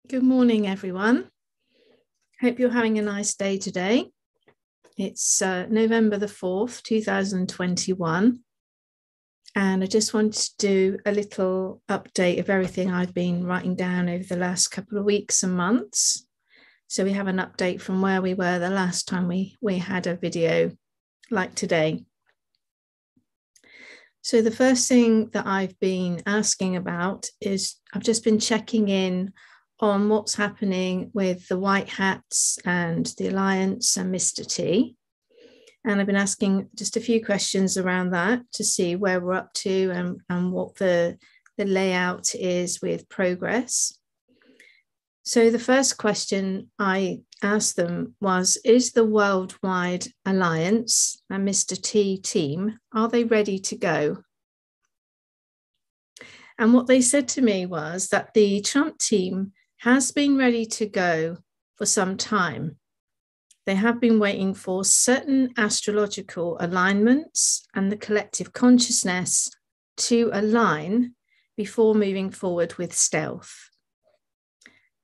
Good morning, everyone. Hope you're having a nice day today. It's November the 4th, 2021. And I just wanted to do a little update of everything I've been writing down over the last couple of weeks and months. So we have an update from where we were the last time we had a video like today. So the first thing that I've been asking about is I've just been checking in on what's happening with the White Hats and the Alliance and Mr. T. And I've been asking just a few questions around that to see where we're up to and what the layout is with progress. So the first question I asked them was, is the Worldwide Alliance and Mr. T team, are they ready to go? And what they said to me was that the Trump team has been ready to go for some time. They have been waiting for certain astrological alignments and the collective consciousness to align before moving forward with stealth.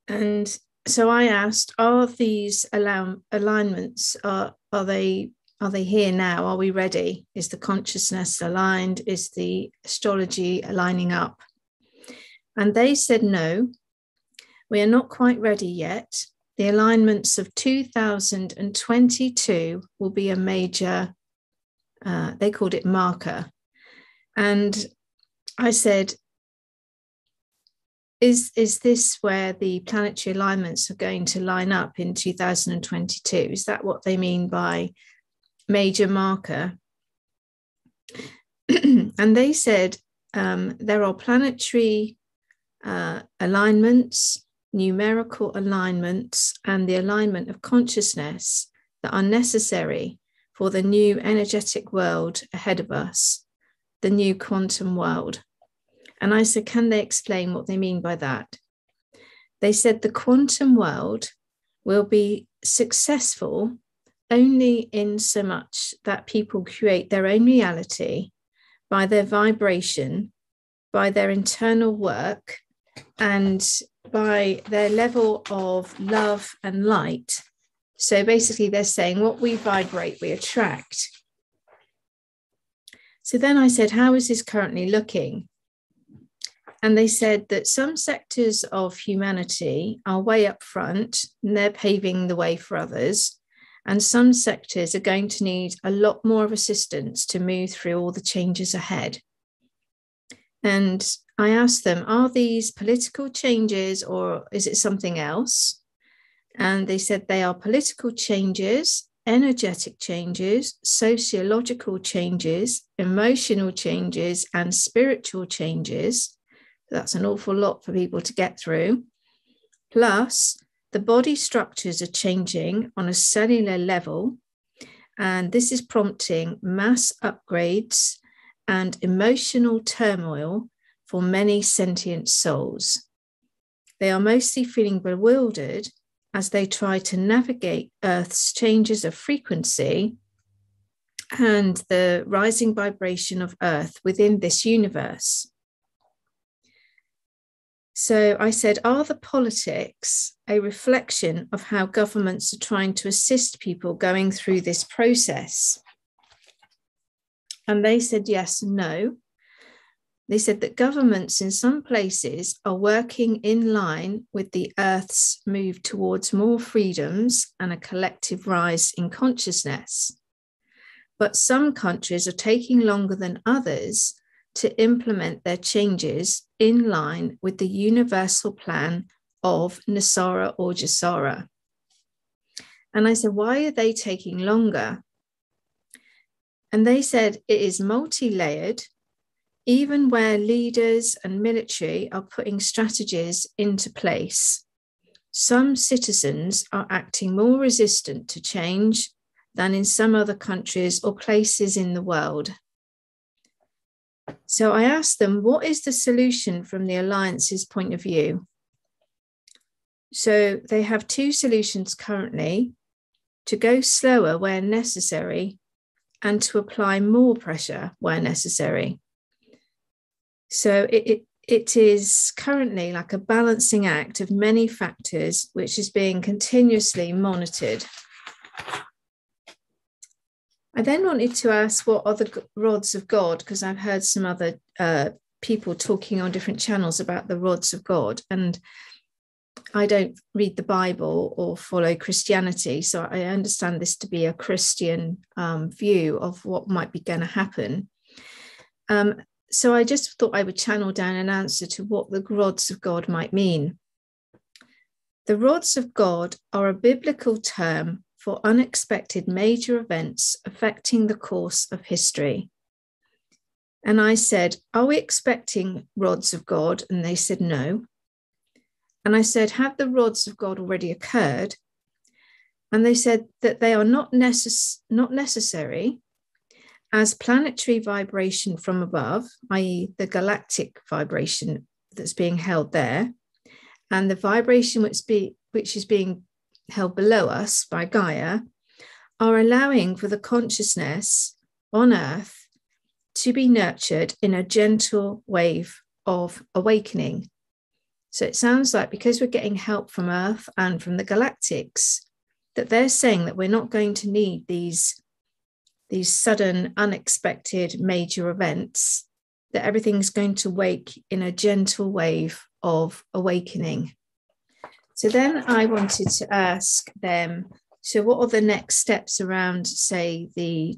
And so I asked, are these alignments, are they here now? Are we ready? Is the consciousness aligned? Is the astrology aligning up? And they said no. We are not quite ready yet. The alignments of 2022 will be a major, they called it marker. And I said, is this where the planetary alignments are going to line up in 2022? Is that what they mean by major marker? And they said there are planetary alignments, numerical alignments, and the alignment of consciousness that are necessary for the new energetic world ahead of us, the new quantum world. And I said, can they explain what they mean by that? They said the quantum world will be successful only in so much that people create their own reality by their vibration, by their internal work, and by their level of love and light. So basically they're saying what we vibrate, we attract. So then I said, how is this currently looking? And they said that some sectors of humanity are way up front and they're paving the way for others. And some sectors are going to need a lot more of assistance to move through all the changes ahead. And I asked them, are these political changes or is it something else? And they said they are political changes, energetic changes, sociological changes, emotional changes, and spiritual changes. That's an awful lot for people to get through. Plus, the body structures are changing on a cellular level, and this is prompting mass upgrades and emotional turmoil for many sentient souls. They are mostly feeling bewildered as they try to navigate Earth's changes of frequency and the rising vibration of Earth within this universe. So I said, are the politics a reflection of how governments are trying to assist people going through this process? And they said yes and no. They said that governments in some places are working in line with the Earth's move towards more freedoms and a collective rise in consciousness. But some countries are taking longer than others to implement their changes in line with the universal plan of Nasara or Jasara. And I said, why are they taking longer? And they said it is multi-layered. Even where leaders and military are putting strategies into place, some citizens are acting more resistant to change than in some other countries or places in the world. So I asked them, what is the solution from the Alliance's point of view? So they have two solutions currently: to go slower where necessary and to apply more pressure where necessary. So it is currently like a balancing act of many factors, which is being continuously monitored. I then wanted to ask, what are the rods of God? Because I've heard some other people talking on different channels about the rods of God. And I don't read the Bible or follow Christianity, so I understand this to be a Christian view of what might be going to happen. So I just thought I would channel down an answer to what the rods of God might mean. The rods of God are a biblical term for unexpected major events affecting the course of history. And I said, are we expecting rods of God? And they said no. And I said, have the rods of God already occurred? And they said that they are not necessary, as planetary vibration from above, i.e. the galactic vibration that's being held there, and the vibration which is being held below us by Gaia, are allowing for the consciousness on Earth to be nurtured in a gentle wave of awakening. So it sounds like, because we're getting help from Earth and from the galactics, that they're saying that we're not going to need these sudden, unexpected major events, that everything's going to wake in a gentle wave of awakening. So then I wanted to ask them, so what are the next steps around, say, the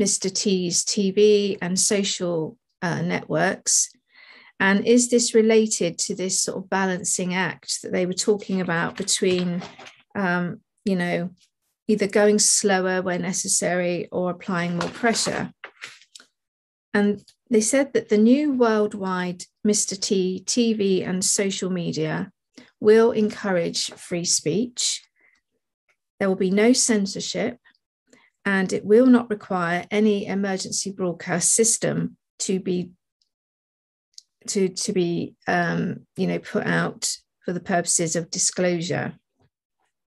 Mr. T's TV and social networks? And is this related to this sort of balancing act that they were talking about between, either going slower where necessary or applying more pressure? And they said that the new worldwide Mr. T TV and social media will encourage free speech. There will be no censorship, and it will not require any emergency broadcast system to be put out for the purposes of disclosure.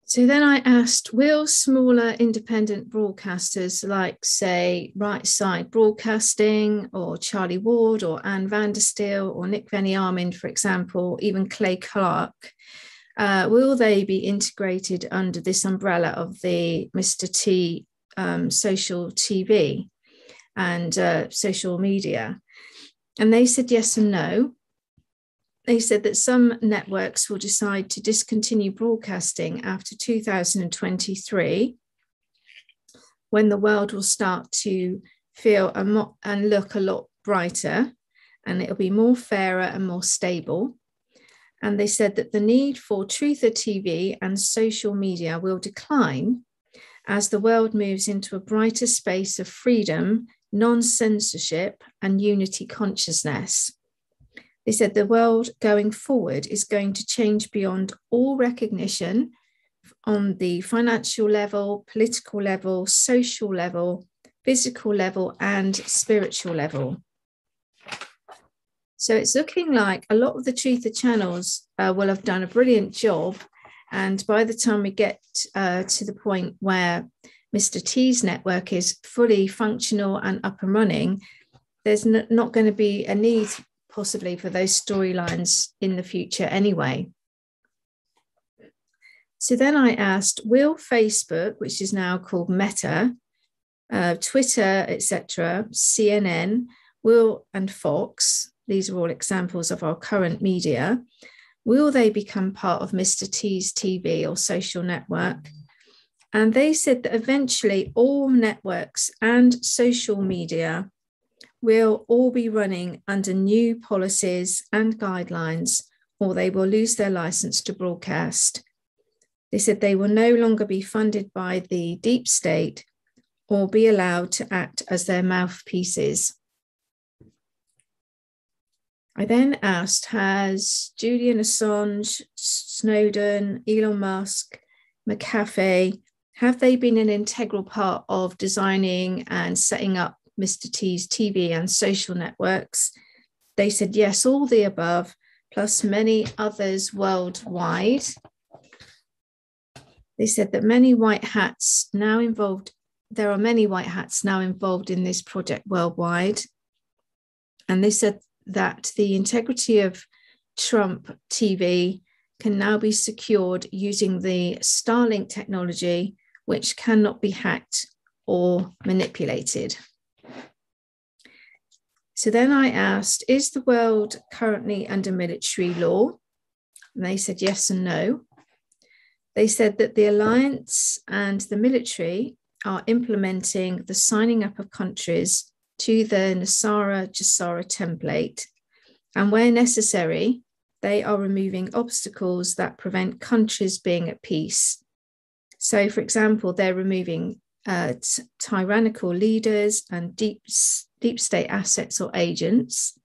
So then I asked, will smaller independent broadcasters like, say, Right Side Broadcasting or Charlie Ward or Anne Vandersteel or Nick Venny-Armand, for example, even Clay Clark, will they be integrated under this umbrella of the Mr. T social TV and social media? And they said yes and no. They said that some networks will decide to discontinue broadcasting after 2023, when the world will start to feel and look a lot brighter, and it'll be more fairer and more stable. And they said that the need for truther TV and social media will decline as the world moves into a brighter space of freedom, non-censorship, and unity consciousness. They said the world going forward is going to change beyond all recognition on the financial level, political level, social level, physical level, and spiritual level. So it's looking like a lot of the truther channels will have done a brilliant job. And by the time we get to the point where Mr. T's network is fully functional and up and running, there's not going to be a need possibly for those storylines in the future anyway. So then I asked, will Facebook, which is now called Meta, Twitter, etc., CNN, and Fox, these are all examples of our current media, will they become part of Mr. T's TV or social network? And they said that eventually all networks and social media will all be running under new policies and guidelines, or they will lose their license to broadcast. They said they will no longer be funded by the deep state or be allowed to act as their mouthpieces. I then asked, has Julian Assange, Snowden, Elon Musk, McAfee, have they been an integral part of designing and setting up Mr. T's TV and social networks? They said yes, all the above, plus many others worldwide. They said that there are many white hats now involved in this project worldwide. And they said that the integrity of Trump TV can now be secured using the Starlink technology, which cannot be hacked or manipulated. So then I asked, is the world currently under military law? And they said yes and no. They said that the alliance and the military are implementing the signing up of countries to the Nasara-Jassara template. And where necessary, they are removing obstacles that prevent countries being at peace. So, for example, they're removing tyrannical leaders and deep state assets or agents.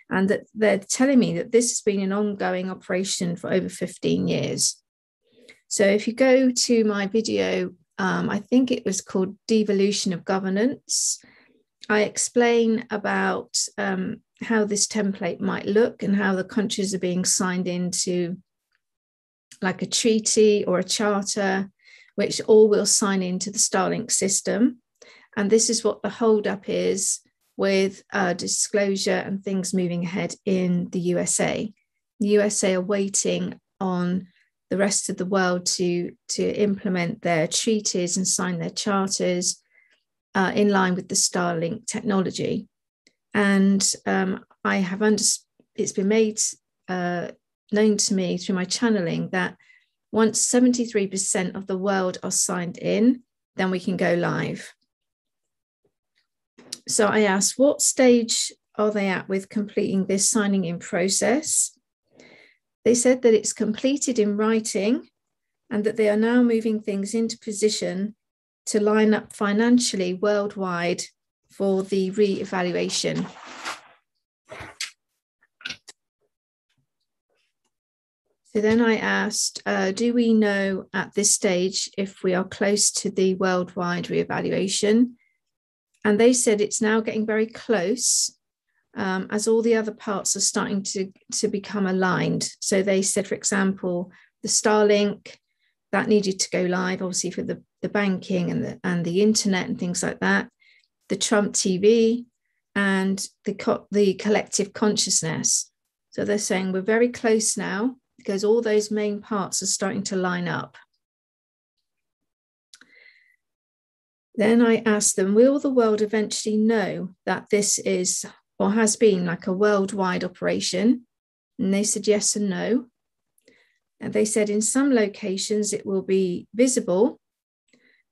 And that they're telling me that this has been an ongoing operation for over 15 years. So if you go to my video, I think it was called Devolution of Governance, I explain about how this template might look and how the countries are being signed into like a treaty or a charter, which all will sign into the Starlink system. And this is what the holdup is with disclosure and things moving ahead in the USA. The USA are waiting on the rest of the world to implement their treaties and sign their charters in line with the Starlink technology. And I have it's been made known to me through my channeling that once 73% of the world are signed in, then we can go live. So I asked, what stage are they at with completing this signing in process? They said that it's completed in writing and that they are now moving things into position to line up financially worldwide for the re-evaluation. So then I asked, do we know at this stage if we are close to the worldwide re-evaluation? And they said it's now getting very close as all the other parts are starting to become aligned. So they said, for example, the Starlink, that needed to go live, obviously for the banking and the internet and things like that, the Trump TV and the collective consciousness. So they're saying we're very close now because all those main parts are starting to line up. Then I asked them, will the world eventually know that this is or has been like a worldwide operation? And they said yes and no. And they said in some locations it will be visible,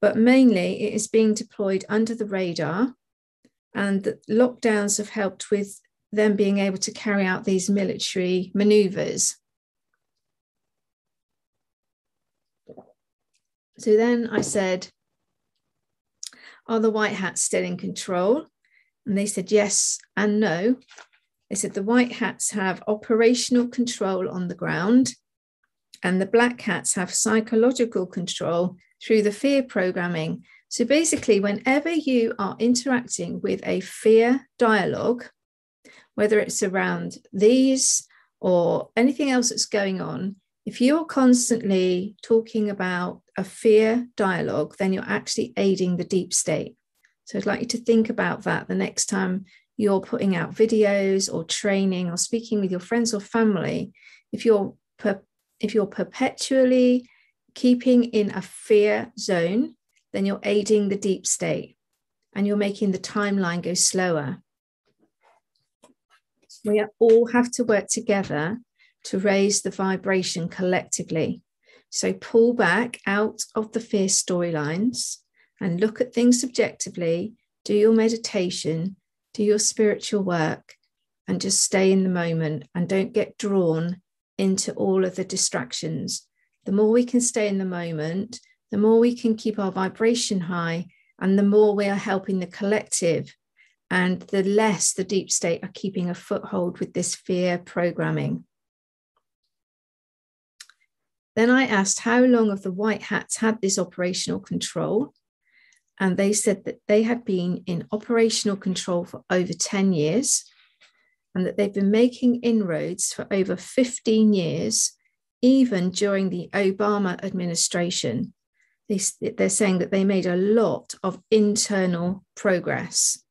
but mainly it is being deployed under the radar, and the lockdowns have helped with them being able to carry out these military maneuvers. So then I said, are the white hats still in control? And they said yes and no. They said the white hats have operational control on the ground, and the black hats have psychological control through the fear programming. So basically, whenever you are interacting with a fear dialogue, whether it's around these or anything else that's going on, if you're constantly talking about a fear dialogue, then you're actually aiding the deep state. So I'd like you to think about that the next time you're putting out videos or training or speaking with your friends or family. If you're perpetually keeping in a fear zone, then you're aiding the deep state and you're making the timeline go slower. We all have to work together to raise the vibration collectively. So pull back out of the fear storylines and look at things subjectively, do your meditation, do your spiritual work, and just stay in the moment and don't get drawn into all of the distractions. The more we can stay in the moment, the more we can keep our vibration high, and the more we are helping the collective, and the less the deep state are keeping a foothold with this fear programming. Then I asked how long have the white hats had this operational control? And they said that they had been in operational control for over 10 years and that they've been making inroads for over 15 years, even during the Obama administration. They're saying that they made a lot of internal progress.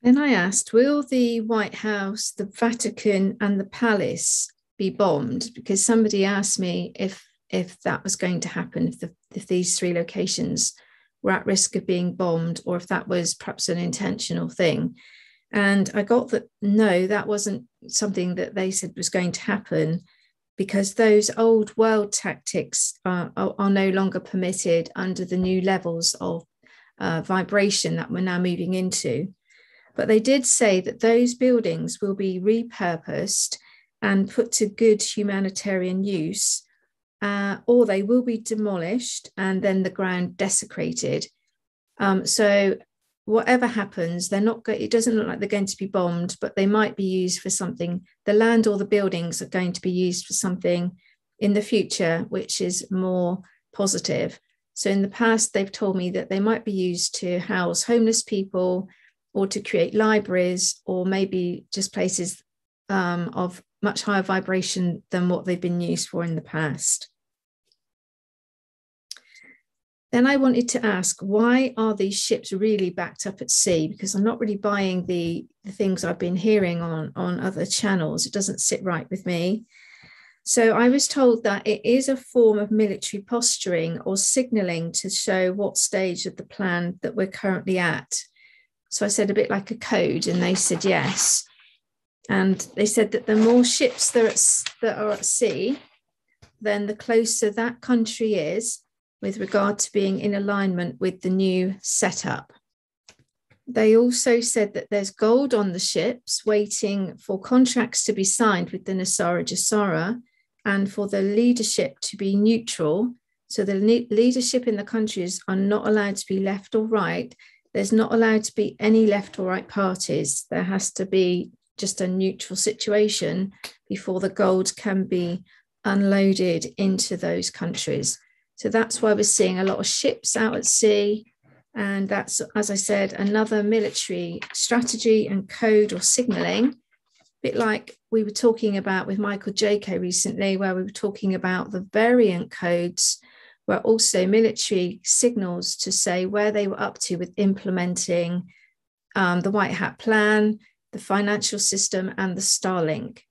Then I asked, will the White House, the Vatican, and the palace be bombed? Because somebody asked me if that was going to happen, if these three locations were at risk of being bombed, or if that was perhaps an intentional thing. And I got that no, that wasn't something that they said was going to happen, because those old world tactics are no longer permitted under the new levels of vibration that we're now moving into. But they did say that those buildings will be repurposed and put to good humanitarian use, or they will be demolished and then the ground desecrated. So whatever happens, they're not. It doesn't look like they're going to be bombed, but they might be used for something. The land or the buildings are going to be used for something in the future, which is more positive. So in the past, they've told me that they might be used to house homeless people, or to create libraries, or maybe just places of much higher vibration than what they've been used for in the past. Then I wanted to ask, why are these ships really backed up at sea? Because I'm not really buying the things I've been hearing on other channels. It doesn't sit right with me. So I was told that it is a form of military posturing or signaling to show what stage of the plan that we're currently at. So I said, a bit like a code, and they said yes. And they said that the more ships that are at sea, then the closer that country is with regard to being in alignment with the new setup. They also said that there's gold on the ships waiting for contracts to be signed with the Nosara Jasara, and for the leadership to be neutral. So the leadership in the countries are not allowed to be left or right. There's not allowed to be any left or right parties. There has to be just a neutral situation before the gold can be unloaded into those countries. So that's why we're seeing a lot of ships out at sea. And that's, as I said, another military strategy and code or signaling, a bit like we were talking about with Michael J.K. recently, where we were talking about the variant codes, were also military signals to say where they were up to with implementing the White Hat Plan, the financial system, and the Starlink.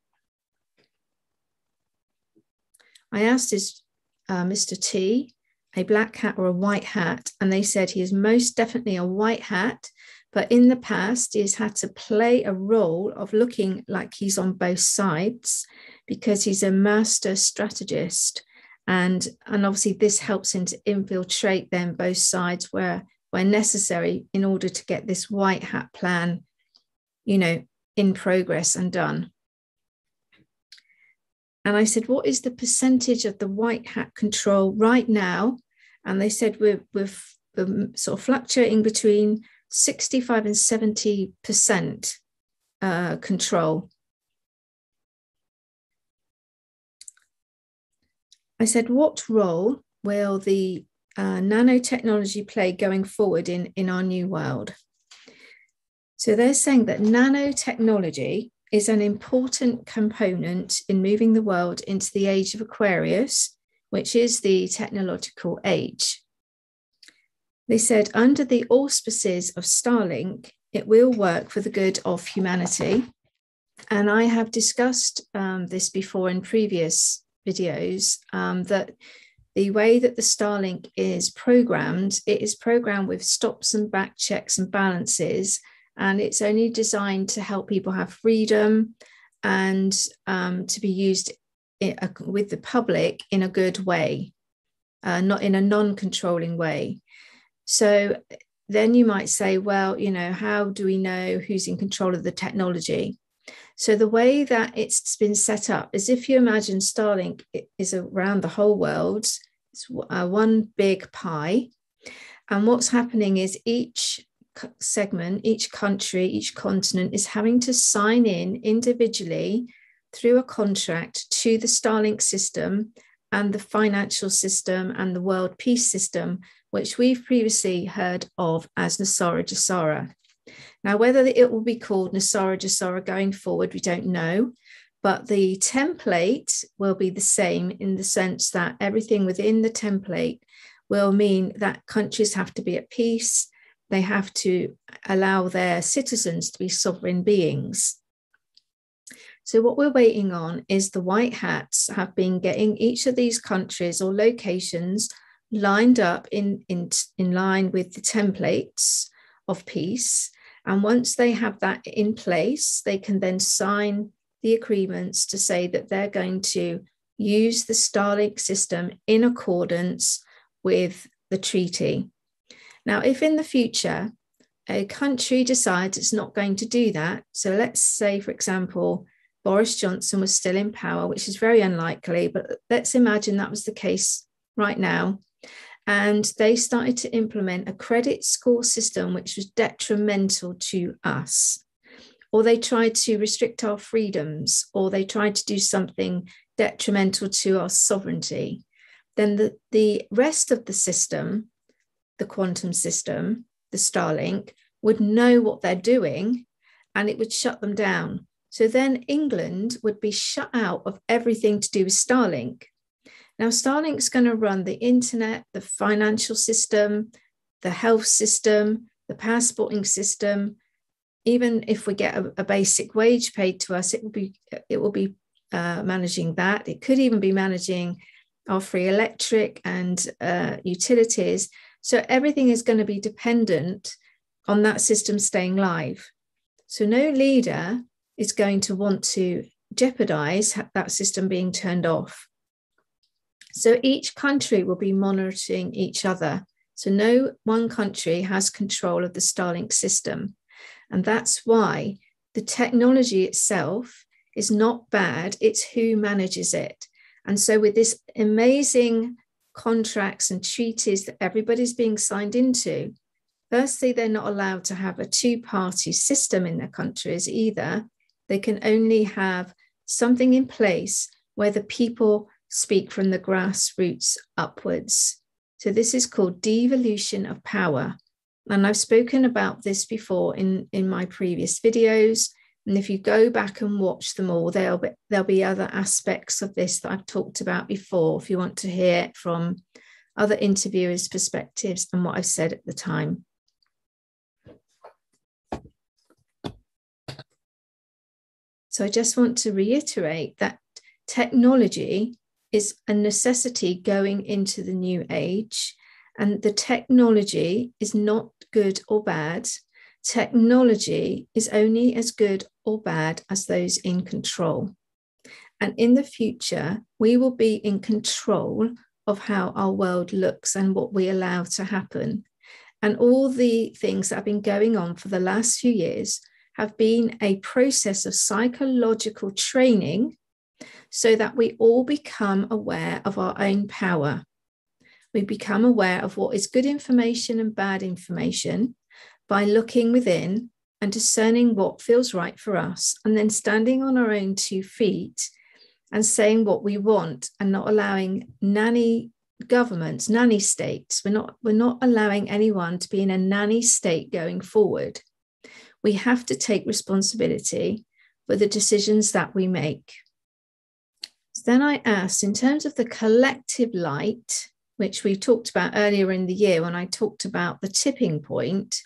I asked, is Mr. T a black hat or a white hat? And they said he is most definitely a white hat, but in the past, he's had to play a role of looking like he's on both sides because he's a master strategist. And obviously this helps him to infiltrate then both sides where necessary in order to get this white hat plan, in progress and done. And I said, what is the percentage of the white hat control right now? And they said we're sort of fluctuating between 65 and 70% control. I said, what role will the nanotechnology play going forward in our new world? So they're saying that nanotechnology is an important component in moving the world into the age of Aquarius, which is the technological age. They said under the auspices of Starlink, it will work for the good of humanity. And I have discussed this before in previous videos, that the way that the Starlink is programmed, it is programmed with stops and back checks and balances, and it's only designed to help people have freedom and to be used with the public in a good way, not in a non-controlling way. So then you might say, well, how do we know who's in control of the technology? So the way that it's been set up is, if you imagine Starlink is around the whole world, it's one big pie. And what's happening is each segment, each country, each continent is having to sign in individually through a contract to the Starlink system and the financial system and the world peace system, which we've previously heard of as Nosara Jasara. Now, whether it will be called Nosara Jasara going forward, we don't know, but the template will be the same in the sense that everything within the template will mean that countries have to be at peace, they have to allow their citizens to be sovereign beings. So what we're waiting on is the white hats have been getting each of these countries or locations lined up in line with the templates of peace. And once they have that in place, they can then sign the agreements to say that they're going to use the Starlink system in accordance with the treaty. Now, if in the future a country decides it's not going to do that, so let's say, for example, Boris Johnson was still in power, which is very unlikely, but let's imagine that was the case right now. And they started to implement a credit score system which was detrimental to us. Or they tried to restrict our freedoms, or they tried to do something detrimental to our sovereignty. Then the rest of the system, the quantum system, the Starlink, would know what they're doing and it would shut them down. So then England would be shut out of everything to do with Starlink. Now, Starlink's going to run the internet, the financial system, the health system, the passporting system. Even if we get a basic wage paid to us, it will be managing that. It could even be managing our free electric and utilities. So everything is going to be dependent on that system staying live. So no leader is going to want to jeopardize that system being turned off. So each country will be monitoring each other. So no one country has control of the Starlink system. And that's why the technology itself is not bad, it's who manages it. And so with this amazing contracts and treaties that everybody's being signed into, firstly, they're not allowed to have a two-party system in their countries either. They can only have something in place where the people speak from the grassroots upwards. So this is called devolution of power. And I've spoken about this before in my previous videos. And if you go back and watch them all, there'll be other aspects of this that I've talked about before, if you want to hear it from other interviewers' perspectives and what I've said at the time. So I just want to reiterate that technology is a necessity going into the new age, and the technology is not good or bad. Technology is only as good or bad as those in control. And in the future, we will be in control of how our world looks and what we allow to happen. And all the things that have been going on for the last few years have been a process of psychological training so that we all become aware of our own power. We become aware of what is good information and bad information by looking within and discerning what feels right for us, and then standing on our own 2 feet and saying what we want and not allowing nanny governments, nanny states. We're not allowing anyone to be in a nanny state going forward. We have to take responsibility for the decisions that we make. So then I asked, in terms of the collective light, which we talked about earlier in the year when I talked about the tipping point,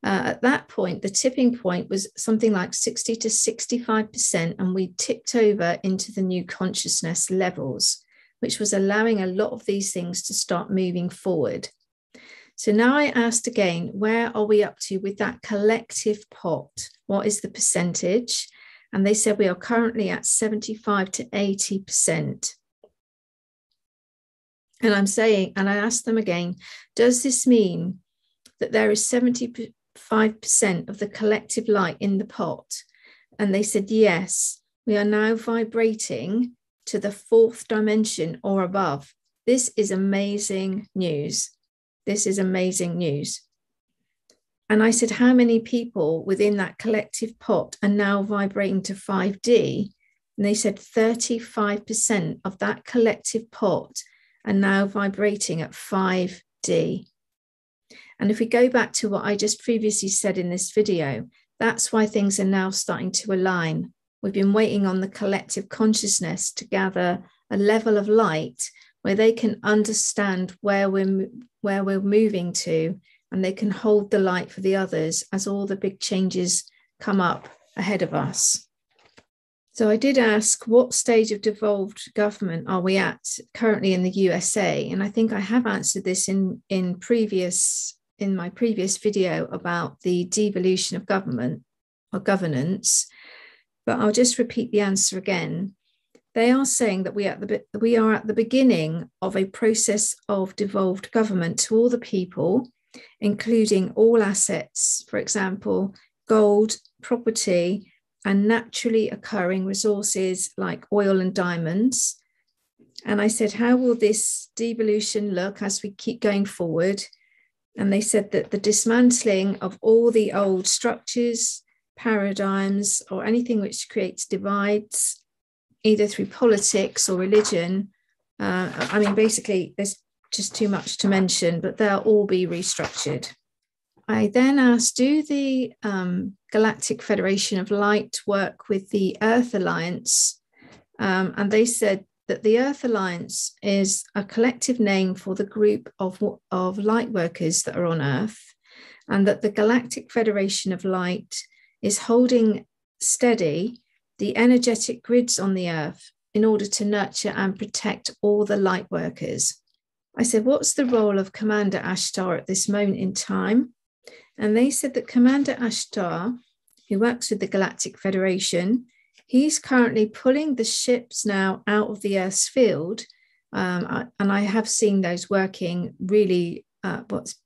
at that point, the tipping point was something like 60 to 65%, and we tipped over into the new consciousness levels, which was allowing a lot of these things to start moving forward. So now I asked again, where are we up to with that collective pot? What is the percentage? And they said we are currently at 75 to 80%. And I'm saying, and I asked them again, does this mean that there is 75% of the collective light in the pot? And they said, yes, we are now vibrating to the 4th dimension or above. This is amazing news. This is amazing news. And I said, how many people within that collective pot are now vibrating to 5D? And they said 35% of that collective pot are now vibrating at 5D. And if we go back to what I just previously said in this video, that's why things are now starting to align. We've been waiting on the collective consciousness to gather a level of light where they can understand where we're moving to and they can hold the light for the others as all the big changes come up ahead of us. So I did ask, what stage of devolved government are we at currently in the USA? And I think I have answered this in my previous video about the devolution of government or governance, but I'll just repeat the answer again. They are saying that we are at the beginning of a process of devolved government to all the people, including all assets, for example, gold, property, and naturally occurring resources like oil and diamonds. And I said, how will this devolution look as we keep going forward? And they said that the dismantling of all the old structures, paradigms, or anything which creates divides, either through politics or religion. I mean, basically, there's just too much to mention, but they'll all be restructured. I then asked, do the Galactic Federation of Light work with the Earth Alliance? And they said that the Earth Alliance is a collective name for the group of light workers that are on Earth, and that the Galactic Federation of Light is holding steady the energetic grids on the Earth in order to nurture and protect all the light workers. I said, what's the role of Commander Ashtar at this moment in time? And they said that Commander Ashtar, who works with the Galactic Federation, he's currently pulling the ships now out of the Earth's field. And I have seen those working really,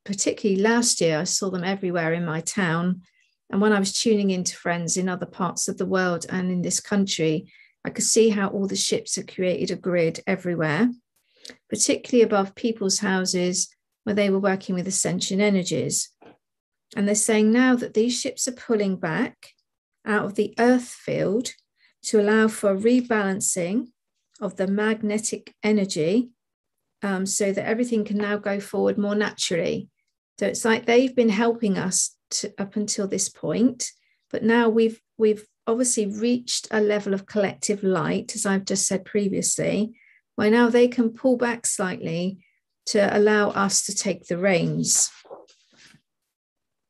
particularly last year, I saw them everywhere in my town. And when I was tuning into friends in other parts of the world and in this country, I could see how all the ships had created a grid everywhere, particularly above people's houses where they were working with ascension energies. And they're saying now that these ships are pulling back out of the Earth field to allow for rebalancing of the magnetic energy, so that everything can now go forward more naturally. So it's like they've been helping us up until this point, but now we've obviously reached a level of collective light, as I've just said previously, where now they can pull back slightly to allow us to take the reins.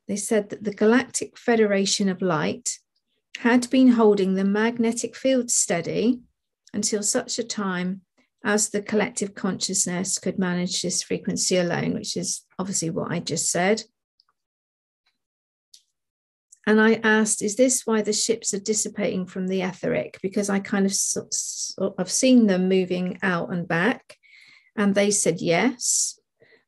They said that the Galactic Federation of Light had been holding the magnetic field steady until such a time as the collective consciousness could manage this frequency alone, which is obviously what I just said. And I asked, is this why the ships are dissipating from the etheric? Because I kind of I've seen them moving out and back. And they said yes.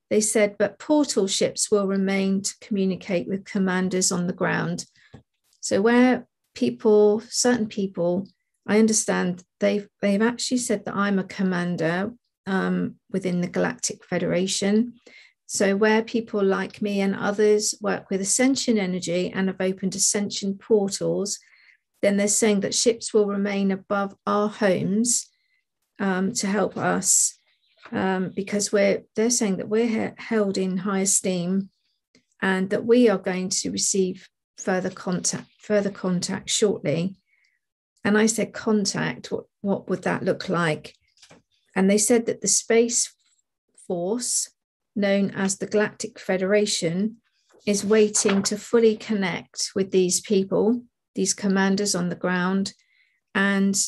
They said, but portal ships will remain to communicate with commanders on the ground. So where certain people, I understand they've actually said that I'm a commander within the Galactic Federation. So where people like me and others work with ascension energy and have opened ascension portals, then they're saying that ships will remain above our homes to help us. Because they're saying that we're held in high esteem and that we are going to receive further contact shortly. And I said, contact, what would that look like? And they said that the space force, known as the Galactic Federation, is waiting to fully connect with these people, these commanders on the ground, and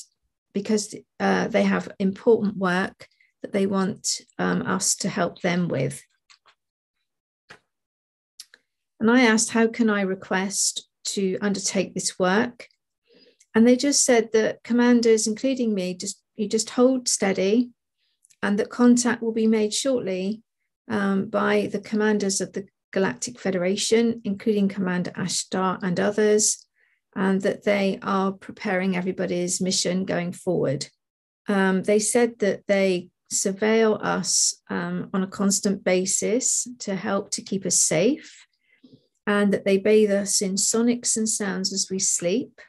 because they have important work that they want us to help them with. And I asked, how can I request to undertake this work? And they just said that commanders, including me, you just hold steady, and that contact will be made shortly by the commanders of the Galactic Federation, including Commander Ashtar and others, and that they are preparing everybody's mission going forward. They said that they surveil us on a constant basis to help to keep us safe, and that they bathe us in sonics and sounds as we sleep,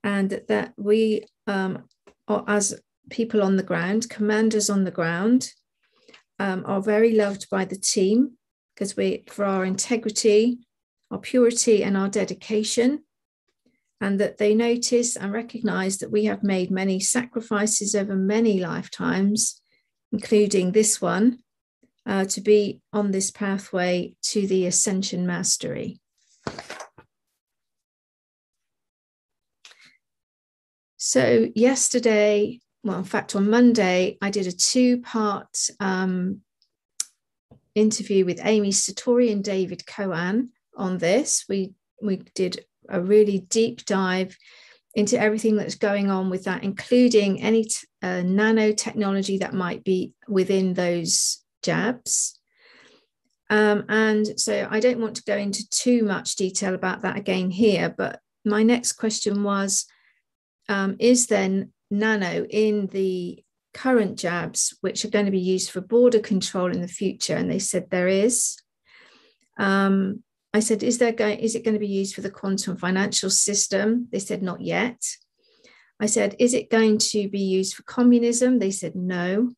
and that we are, as people on the ground, commanders on the ground, are very loved by the team because for our integrity, our purity, and our dedication, and that they notice and recognize that we have made many sacrifices over many lifetimes, including this one, to be on this pathway to the ascension mastery. So yesterday, well, in fact, on Monday, I did a 2-part interview with Amy Satori and David Cohen on this. We did a really deep dive into everything that's going on with that, including any nanotechnology that might be within those jabs. And so I don't want to go into too much detail about that again here, but my next question was, is there nano in the current jabs, which are going to be used for border control in the future? And they said there is. I said, is it going to be used for the quantum financial system? They said, not yet. I said, is it going to be used for communism? They said, no.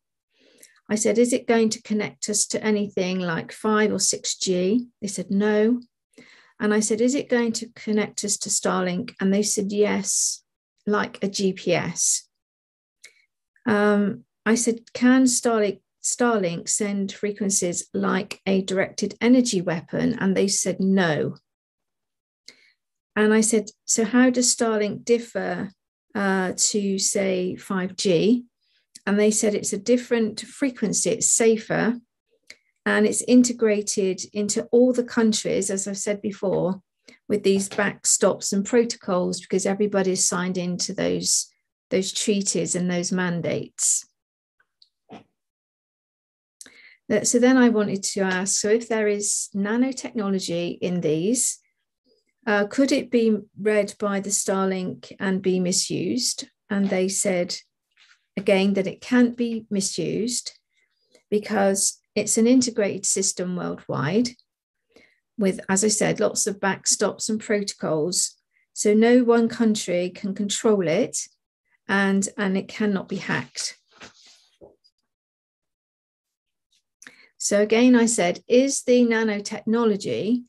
I said, is it going to connect us to anything like 5 or 6G? They said, no. And I said, is it going to connect us to Starlink? And they said, yes, like a GPS. I said, can Starlink send frequencies like a directed energy weapon? And they said no. And I said, so how does Starlink differ to, say, 5G? And they said it's a different frequency, it's safer, and it's integrated into all the countries, as I've said before, with these backstops and protocols, because everybody's signed into those treaties and those mandates. So then I wanted to ask, so if there is nanotechnology in these, could it be read by the Starlink and be misused? And they said, again, that it can't be misused because it's an integrated system worldwide with, as I said, lots of backstops and protocols. So no one country can control it, and it cannot be hacked. So again, I said, is the nanotechnology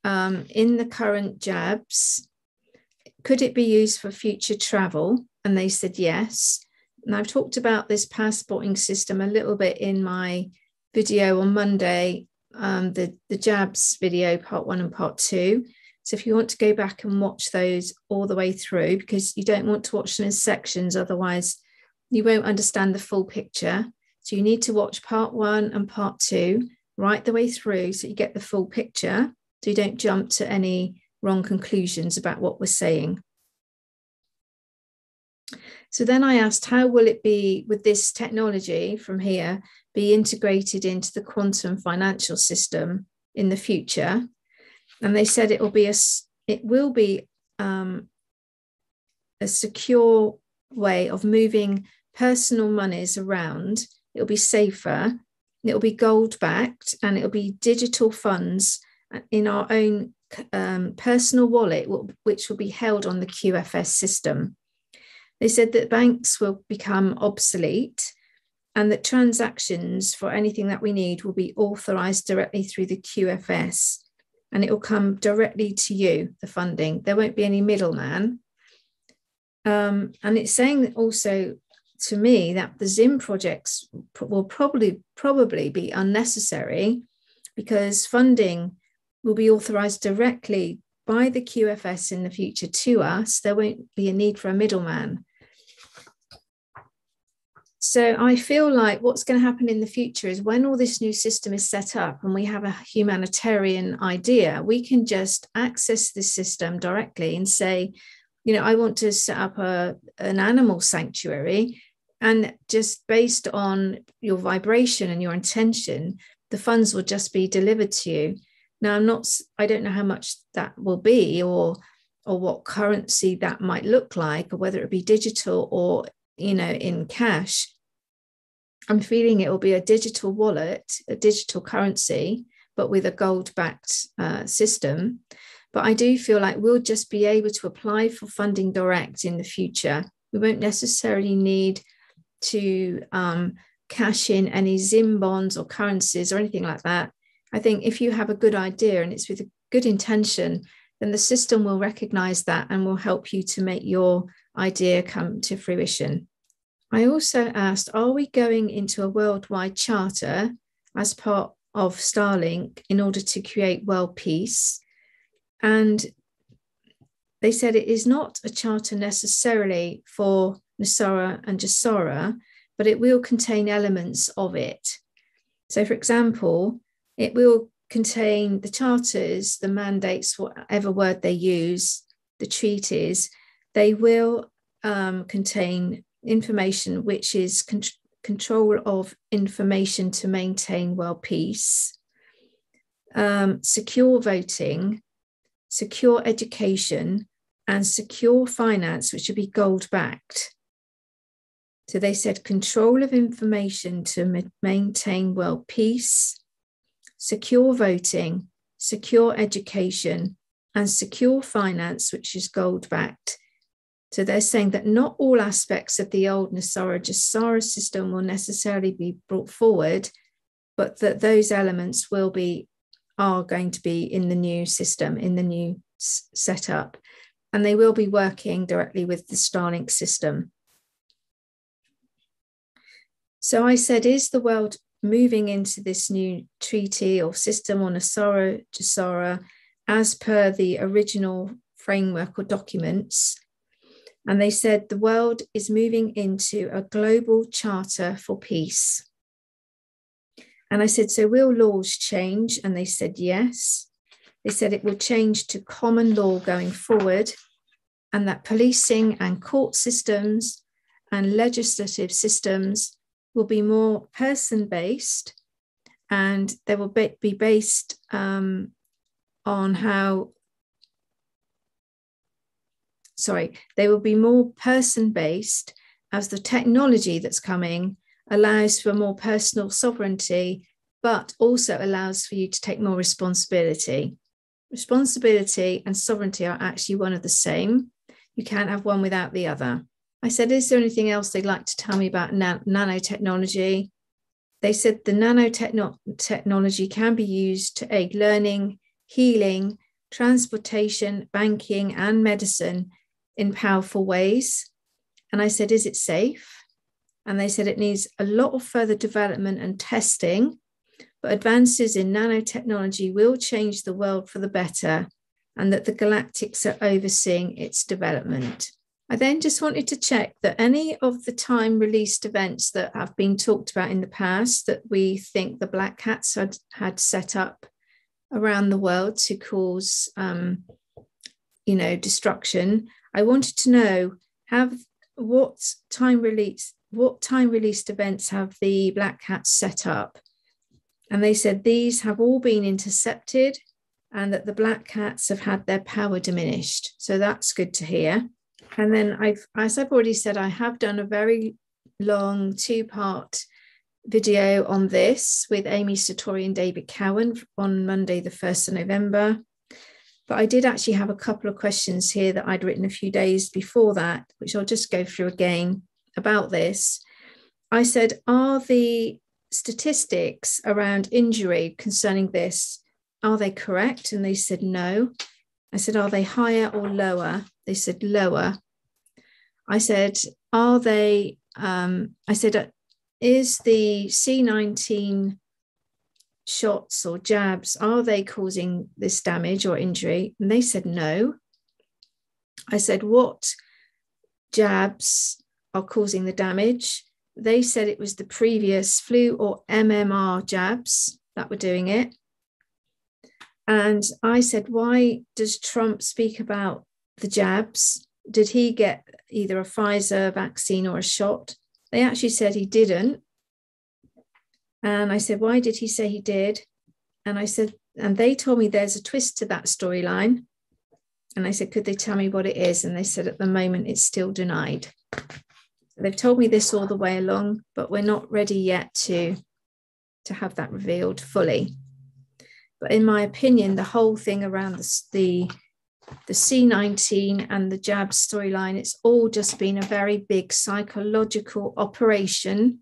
in the current jabs, could it be used for future travel? And they said yes. And I've talked about this passporting system a little bit in my video on Monday, the jabs video, part 1 and part 2. So if you want to go back and watch those all the way through, because you don't want to watch them in sections, otherwise you won't understand the full picture. So you need to watch part 1 and part 2 right the way through so you get the full picture, so you don't jump to any wrong conclusions about what we're saying. So then I asked, how will it be with this technology from here be integrated into the quantum financial system in the future? And they said it will be a secure way of moving personal monies around. It'll be safer, it'll be gold backed, and it'll be digital funds in our own personal wallet, which will be held on the QFS system. They said that banks will become obsolete and that transactions for anything that we need will be authorized directly through the QFS, and it will come directly to you, the funding. There won't be any middleman. And it's saying also to me that the ZIM projects will probably be unnecessary because funding will be authorized directly by the QFS in the future to us. There won't be a need for a middleman. So I feel like what's going to happen in the future is when all this new system is set up and we have a humanitarian idea, we can just access this system directly and say, you know, I want to set up an animal sanctuary, and just based on your vibration and your intention, the funds will just be delivered to you. Now, I don't know how much that will be or what currency that might look like, or whether it be digital or, you know, in cash. I'm feeling it will be a digital wallet, a digital currency, but with a gold-backed system. But I do feel like we'll just be able to apply for funding direct in the future. We won't necessarily need to cash in any ZIM bonds or currencies or anything like that. I think if you have a good idea and it's with a good intention, then the system will recognize that and will help you to make your idea come to fruition. I also asked, are we going into a worldwide charter as part of Starlink in order to create world peace. And they said it is not a charter necessarily for Nosara and Jasara, but it will contain elements of it. So, for example, it will contain the charters, the mandates, whatever word they use, the treaties. They will contain information which is control of information to maintain world peace, secure voting, secure education, and secure finance, which would be gold-backed. So they said control of information to maintain world peace, secure voting, secure education, and secure finance, which is gold-backed. So they're saying that not all aspects of the old Nosara-Jasara system will necessarily be brought forward, but that those elements are going to be in the new system, in the new setup, and they will be working directly with the Starlink system. So I said, is the world moving into this new treaty or system on Nosara-Jasara as per the original framework or documents? And they said the world is moving into a global charter for peace. And I said, so will laws change? And they said, yes. They said it will change to common law going forward, and that policing and court systems and legislative systems will be more person-based, and they will be based on how, they will be more person-based as the technology that's coming allows for more personal sovereignty, but also allows for you to take more responsibility. Responsibility and sovereignty are actually one of the same. You can't have one without the other. I said, is there anything else they'd like to tell me about nanotechnology? They said the nanotechnology can be used to aid learning, healing, transportation, banking, and medicine in powerful ways. And I said, is it safe? And they said it needs a lot of further development and testing, but advances in nanotechnology will change the world for the better, and that the galactics are overseeing its development. I then just wanted to check that any of the time-released events that have been talked about in the past that we think the Black Cats had set up around the world to cause, destruction. I wanted to know what time-released events have the Black Cats set up? And they said these have all been intercepted, and that the Black Cats have had their power diminished. So that's good to hear. And then as I've already said, I have done a very long 2-part video on this with Amy Satori and David Cowan on Monday, the 1st of November. But I did actually have a couple of questions here that I'd written a few days before that, which I'll just go through again about this. I said, are the statistics around injury concerning this, are they correct? And they said no. I said, are they higher or lower? They said lower. I said, is the C-19 shots or jabs, are they causing this damage or injury? And they said no. I said, what jabs are causing the damage? They said it was the previous flu or MMR jabs that were doing it. And I said, why does Trump speak about the jabs? Did he get either a Pfizer vaccine or a shot? They actually said he didn't. And I said, why did he say he did? And I said, and they told me there's a twist to that storyline. And I said, could they tell me what it is? And they said, at the moment, it's still denied. They've told me this all the way along, but we're not ready yet to have that revealed fully. But in my opinion, the whole thing around the C-19 and the jab storyline, it's all just been a very big psychological operation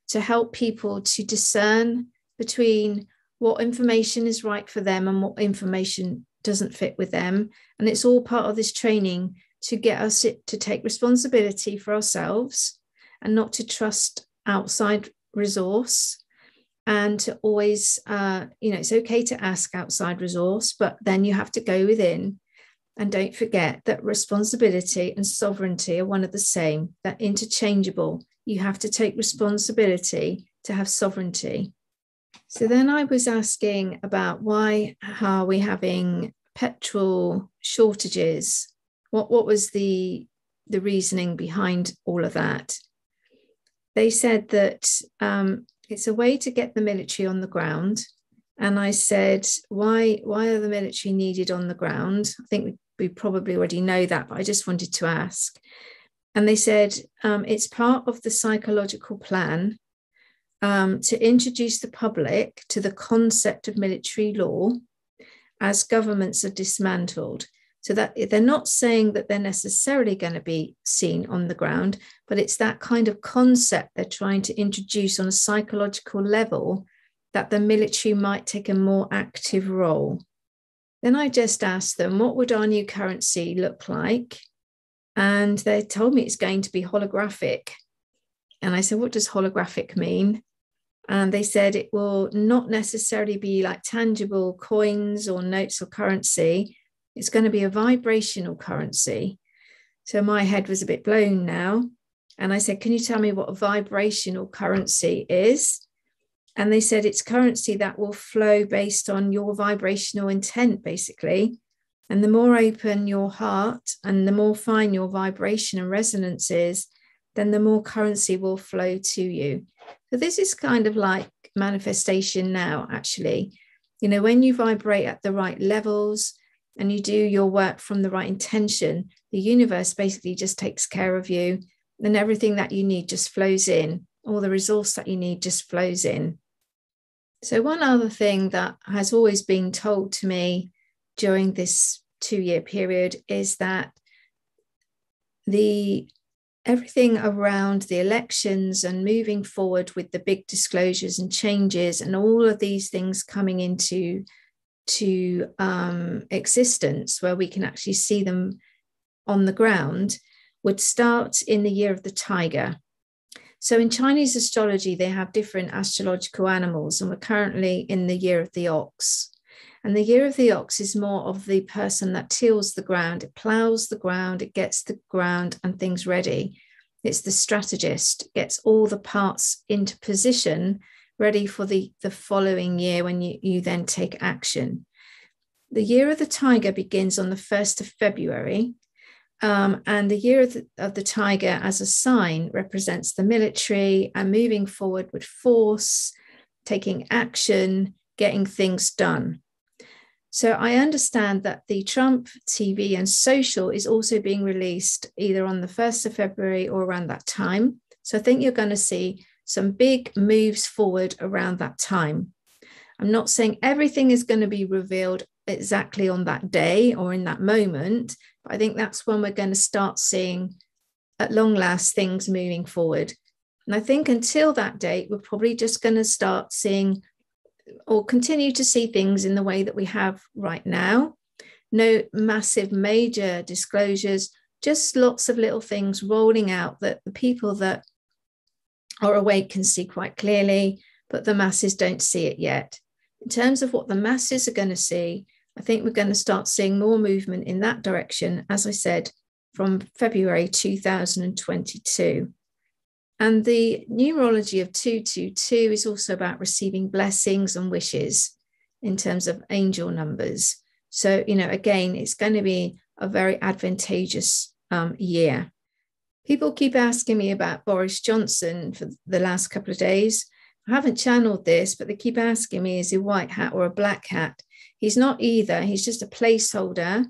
to help people to discern between what information is right for them and what information doesn't fit with them. And it's all part of this training to get us to take responsibility for ourselves and not to trust outside resource, and to always, it's okay to ask outside resource, but then you have to go within. And don't forget that responsibility and sovereignty are one of the same. They're interchangeable. You have to take responsibility to have sovereignty. So then I was asking about why are we having petrol shortages? What was the reasoning behind all of that? They said that it's a way to get the military on the ground. And I said, why are the military needed on the ground? I think we probably already know that, but I just wanted to ask. And they said, it's part of the psychological plan to introduce the public to the concept of military law as governments are dismantled. So that they're not saying that they're necessarily going to be seen on the ground, but it's that kind of concept they're trying to introduce on a psychological level, that the military might take a more active role. Then I just asked them, what would our new currency look like? And they told me it's going to be holographic. And I said, what does holographic mean? And they said it will not necessarily be like tangible coins or notes or currency. It's going to be a vibrational currency. So my head was a bit blown now. And I said, can you tell me what a vibrational currency is? And they said it's currency that will flow based on your vibrational intent, basically. And the more open your heart and the more fine your vibration and resonance is, then the more currency will flow to you. So this is kind of like manifestation now, actually. When you vibrate at the right levels and you do your work from the right intention, the universe basically just takes care of you, and everything that you need just flows in. All the resource that you need just flows in. So one other thing that has always been told to me during this 2-year period is that everything around the elections and moving forward with the big disclosures and changes and all of these things coming into existence, where we can actually see them on the ground, would start in the year of the tiger. So in Chinese astrology, they have different astrological animals, and we're currently in the year of the ox. And the year of the ox is more of the person that tills the ground, it plows the ground, it gets the ground and things ready. It's the strategist, gets all the parts into position, ready for the following year when you then take action. The year of the tiger begins on the 1st of February. And the year of the tiger as a sign represents the military and moving forward with force, taking action, getting things done. So I understand that the Trump TV and social is also being released either on the 1st of February or around that time. So I think you're going to see some big moves forward around that time. I'm not saying everything is going to be revealed exactly on that day or in that moment, but I think that's when we're going to start seeing, at long last, things moving forward. And I think until that date, we're probably just going to start seeing or continue to see things in the way that we have right now. No massive major disclosures, just lots of little things rolling out that the people that are awake can see quite clearly, but the masses don't see it yet. In terms of what the masses are going to see, I think we're going to start seeing more movement in that direction, as I said, from February 2022. And the numerology of 222 is also about receiving blessings and wishes in terms of angel numbers. So, again, it's going to be a very advantageous year. People keep asking me about Boris Johnson for the last couple of days. I haven't channeled this, but they keep asking me, is he a white hat or a black hat? He's not either. He's just a placeholder.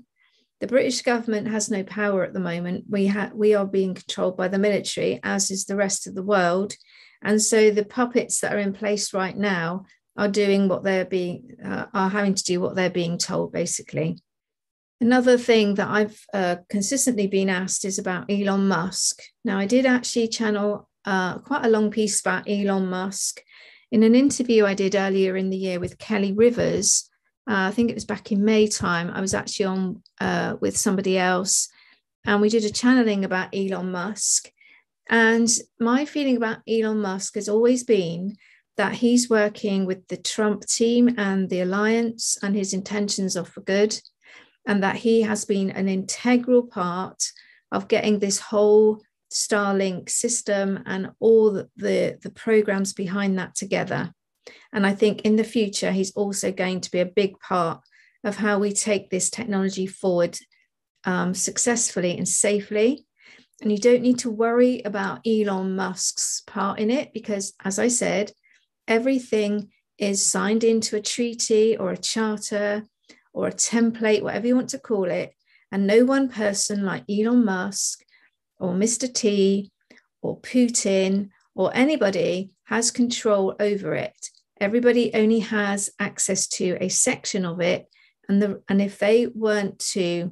The British government has no power at the moment. We are being controlled by the military, as is the rest of the world. And so the puppets that are in place right now are doing what are having to do what they're being told, basically. Another thing that I've consistently been asked is about Elon Musk. Now, I did actually channel quite a long piece about Elon Musk in an interview I did earlier in the year with Kelly Rivers. I think it was back in May time. I was actually on with somebody else, and we did a channeling about Elon Musk. And my feeling about Elon Musk has always been that he's working with the Trump team and the alliance, and his intentions are for good, and that he has been an integral part of getting this whole Starlink system and all the programs behind that together. And I think in the future, he's also going to be a big part of how we take this technology forward successfully and safely. And you don't need to worry about Elon Musk's part in it, because, as I said, everything is signed into a treaty or a charter or a template, whatever you want to call it. And no one person like Elon Musk or Mr. T or Putin or anybody has control over it. Everybody only has access to a section of it. And if they weren't to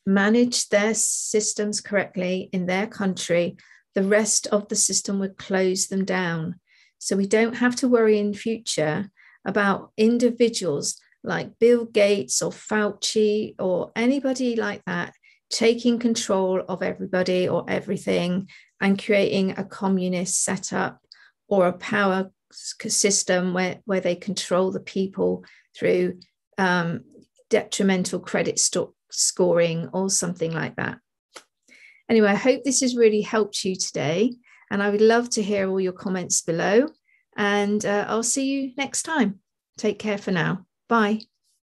manage their systems correctly in their country, the rest of the system would close them down. So we don't have to worry in future about individuals like Bill Gates or Fauci or anybody like that taking control of everybody or everything and creating a communist setup or a power system where they control the people through detrimental credit scoring or something like that. Anyway, I hope this has really helped you today, and I would love to hear all your comments below, and I'll see you next time. Take care for now. Bye.